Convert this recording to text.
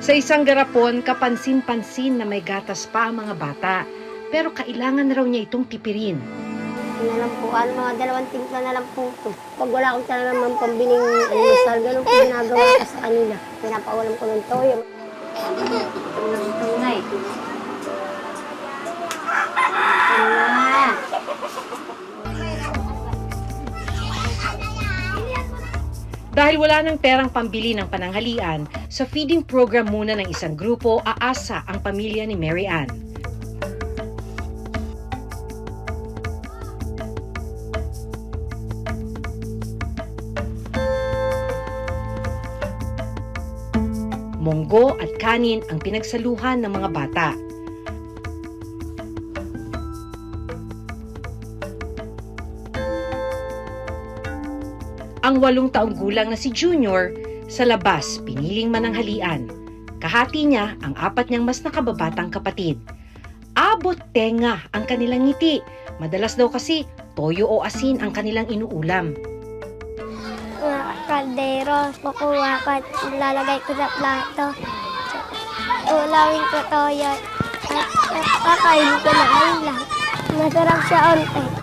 Sa isang garapon, kapansin-pansin na may gatas pa ang mga bata. Pero kailangan raw niya itong tipirin. Yun na lang po, mga 2 timpla na lang po ito. Pag wala akong talaga naman pambiling almusal, ganun po ginagawa ko sa kanila. Pinapawalan ko ng toyo. Tunay. Dahil wala ng perang pambili ng pananghalian, sa feeding program muna ng isang grupo, aasa ang pamilya ni Mary Ann. Monggo at kanin ang pinagsaluhan ng mga bata. Ang 8 taong gulang na si Junior, sa labas piniling mananghalian. Kahati niya ang 4 niyang mas nakababatang kapatid. Abot tenga ang kanilang ngiti. Madalas daw kasi toyo o asin ang kanilang inuulam. Kaldero, kukuha ko at lalagay ko sa plato. Ulawin ko toyo at kakain ko na ayun lang. Masarap siya onte.